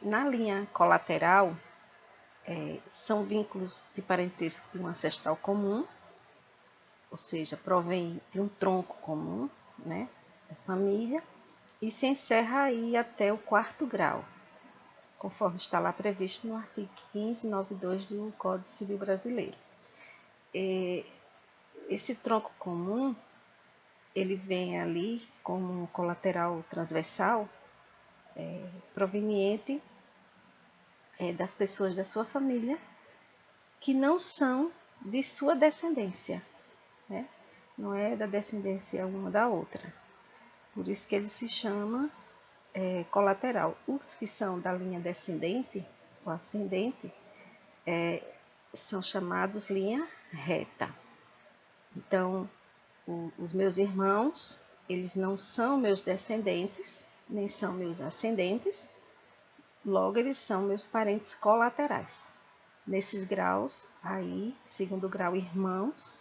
Na linha colateral, são vínculos de parentesco de um ancestral comum, ou seja, provém de um tronco comum, né, da família, e se encerra aí até o 4º grau, conforme está lá previsto no artigo 1592 do Código Civil Brasileiro. Esse tronco comum, ele vem ali como um colateral transversal, proveniente das pessoas da sua família que não são de sua descendência, né? Não é da descendência uma da outra. Por isso que ele se chama colateral. Os que são da linha descendente ou ascendente são chamados linha reta. Então, os meus irmãos, eles não são meus descendentes, nem são meus ascendentes, logo eles são meus parentes colaterais. Nesses graus, aí, 2º grau, irmãos,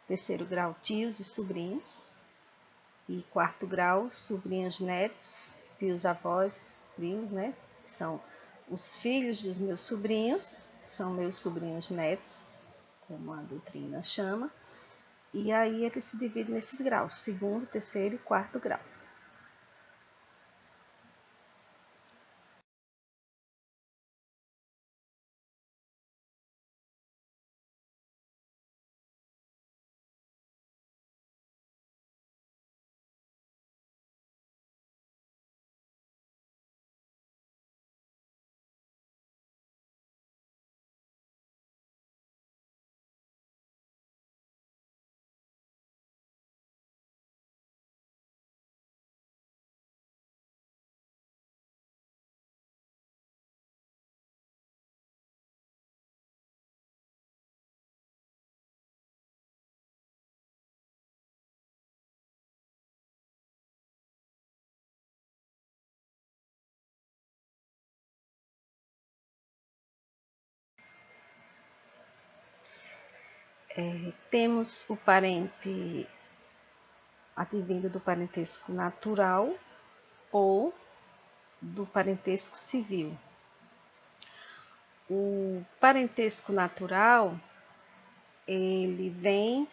3º grau, tios e sobrinhos, e 4º grau, sobrinhos, netos, tios, avós, primos, né? São os filhos dos meus sobrinhos, são meus sobrinhos netos, como a doutrina chama, e aí ele se divide nesses graus, 2º, 3º e 4º grau. Temos o parente advindo do parentesco natural ou do parentesco civil. O parentesco natural, ele vem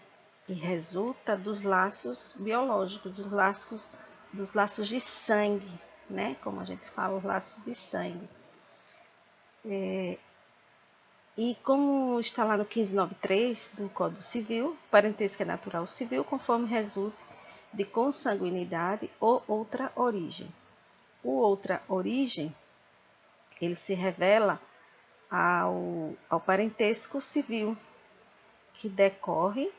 e resulta dos laços biológicos, dos laços de sangue, né? Como a gente fala, os laços de sangue. E como está lá no 1593 do Código Civil, parentesco é natural civil, conforme resulte de consanguinidade ou outra origem. O outra origem, ele se revela ao parentesco civil, que decorre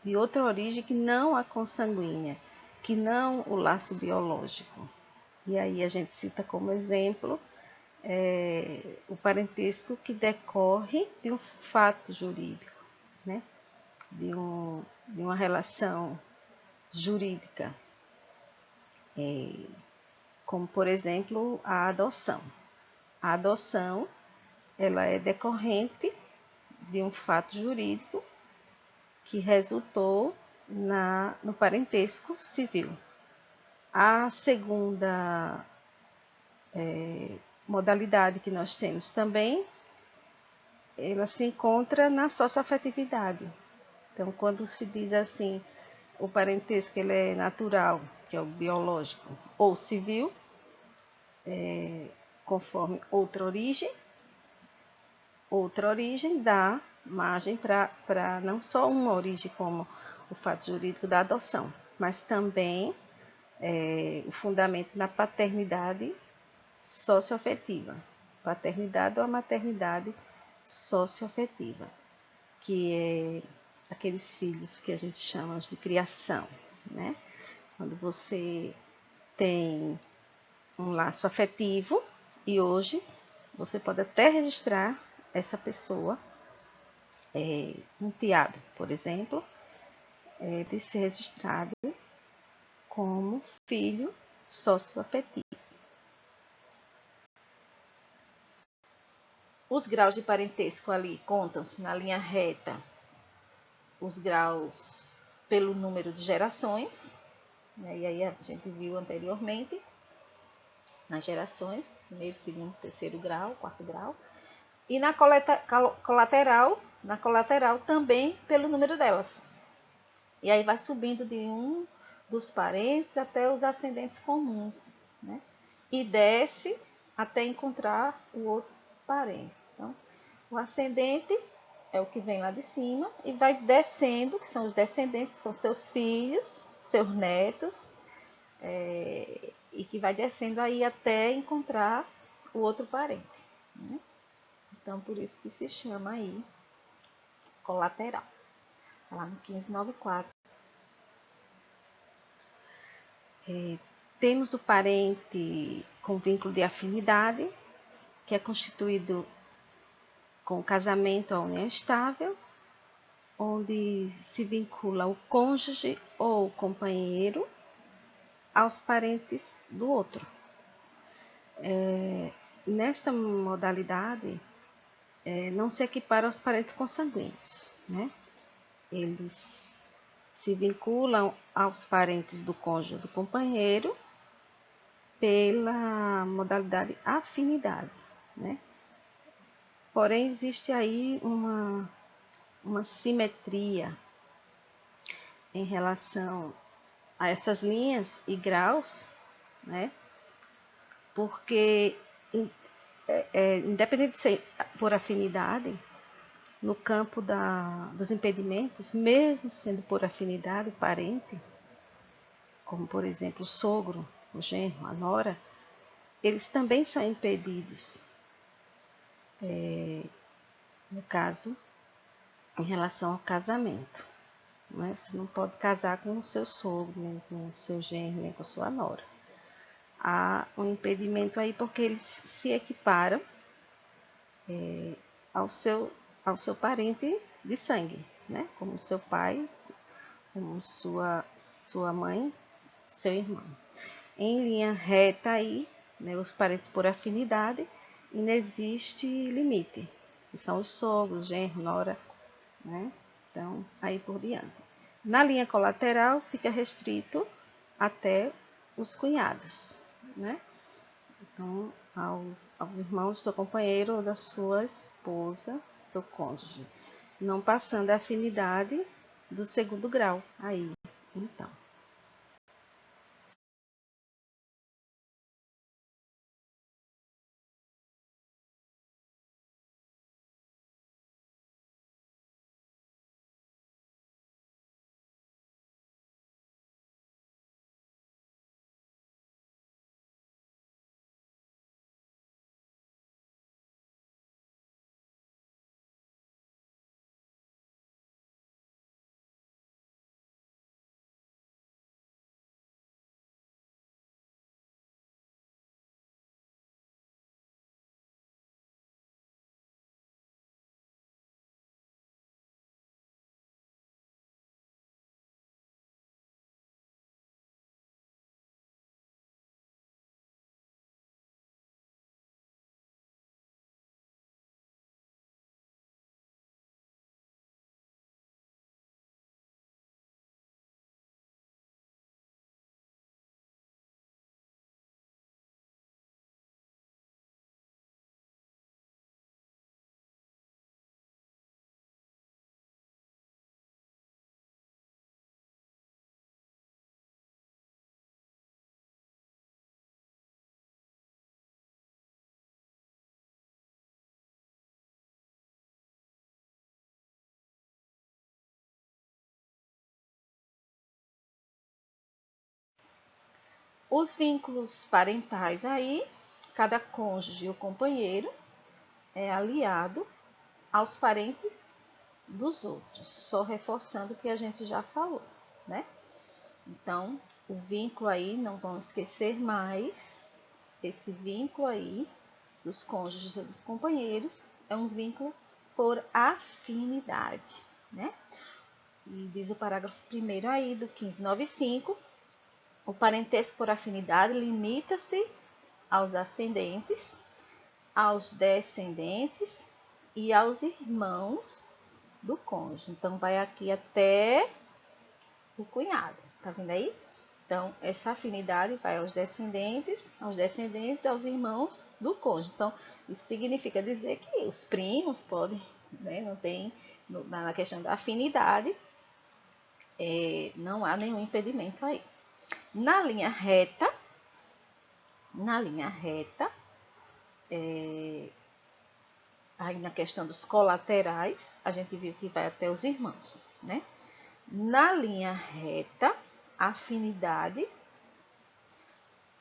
de outra origem que não a consanguínea, que não o laço biológico. E aí a gente cita como exemplo o parentesco que decorre de um fato jurídico, né? de uma relação jurídica, como por exemplo a adoção. A adoção, ela é decorrente de um fato jurídico que resultou no parentesco civil. A segunda modalidade que nós temos também, ela se encontra na socioafetividade. Então, quando se diz assim, o parentesco ele é natural, que é o biológico, ou civil, conforme outra origem dá margem para não só uma origem como o fato jurídico da adoção, mas também o fundamento na paternidade socioafetiva, paternidade ou a maternidade socioafetiva, que é aqueles filhos que a gente chama de criação, né? Quando você tem um laço afetivo e hoje você pode até registrar essa pessoa, um teado, por exemplo, de ser registrado como filho socioafetivo. Os graus de parentesco ali contam-se na linha reta, os graus pelo número de gerações, né? E aí a gente viu anteriormente. nas gerações, primeiro, segundo, terceiro grau, quarto grau. E na colateral também pelo número delas. E aí vai subindo de um dos parentes até os ascendentes comuns, né? E desce até encontrar o outro parente. Então, o ascendente é o que vem lá de cima e vai descendo, que são os descendentes, que são seus filhos, seus netos, e que vai descendo aí até encontrar o outro parente, né? Então, por isso que se chama aí colateral. Tá lá no 1594. Temos o parente com vínculo de afinidade, que é constituído com o casamento à união estável, onde se vincula o cônjuge ou o companheiro aos parentes do outro. Nesta modalidade, não se equipara aos parentes consanguíneos, né? Eles se vinculam aos parentes do cônjuge ou do companheiro pela modalidade afinidade, né? Porém, existe aí uma simetria em relação a essas linhas e graus, né? Porque, independente de ser por afinidade, no campo dos impedimentos, mesmo sendo por afinidade parente, como por exemplo o sogro, o genro, a nora, eles também são impedidos, no caso, em relação ao casamento. Né? Você não pode casar com o seu sogro, nem com o seu genro, nem com a sua nora. Há um impedimento aí porque eles se equiparam ao seu parente de sangue, né? Como seu pai, como sua mãe, seu irmão. Em linha reta aí, né, os parentes por afinidade, e não existe limite, que são os sogros, genro, nora, né? Então, aí por diante. Na linha colateral fica restrito até os cunhados, né? Então, aos irmãos do seu companheiro ou da sua esposa, seu cônjuge, não passando a afinidade do segundo grau. Aí, então. Os vínculos parentais aí, cada cônjuge ou companheiro é aliado aos parentes dos outros, só reforçando o que a gente já falou, né? Então, o vínculo aí, não vamos esquecer mais, esse vínculo aí dos cônjuges ou dos companheiros é um vínculo por afinidade, né? E diz o parágrafo 1º aí do 1595, o parentesco por afinidade limita-se aos ascendentes, aos descendentes e aos irmãos do cônjuge. Então, vai aqui até o cunhado, tá vendo aí? Então, essa afinidade vai aos descendentes, aos irmãos do cônjuge. Então, isso significa dizer que os primos podem, né, não tem, na questão da afinidade, não há nenhum impedimento aí. Na linha reta, aí na questão dos colaterais, a gente viu que vai até os irmãos, né? Na linha reta, a afinidade,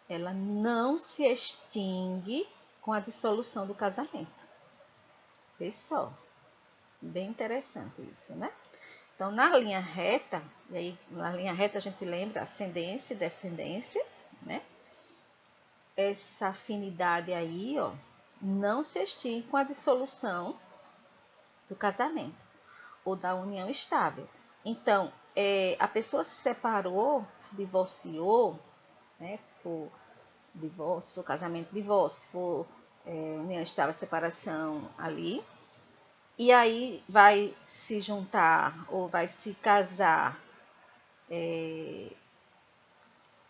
ela não se extingue com a dissolução do casamento. Vê só, bem interessante isso, né? Então, na linha reta, e aí na linha reta a gente lembra ascendência e descendência, né? Essa afinidade aí, ó, não se extingue com a dissolução do casamento ou da união estável. Então, a pessoa se separou, se divorciou, né? Se for divórcio, se for casamento, divórcio, se for união estável, separação ali. E aí vai se juntar ou vai se casar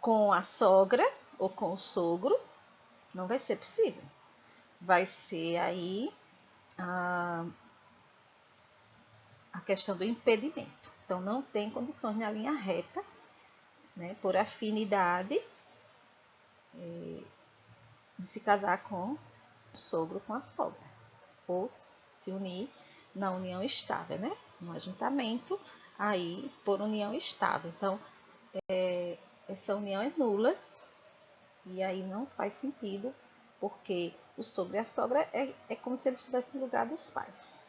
com a sogra ou com o sogro, não vai ser possível. Vai ser aí a questão do impedimento. Então, não tem condições na linha reta, né, por afinidade, de se casar com o sogro, com a sogra, ou se unir na união estável, né, no ajuntamento, aí por união estável. Então, essa união é nula e aí não faz sentido, porque o sogro e a sogra é como se eles estivessem no lugar dos pais.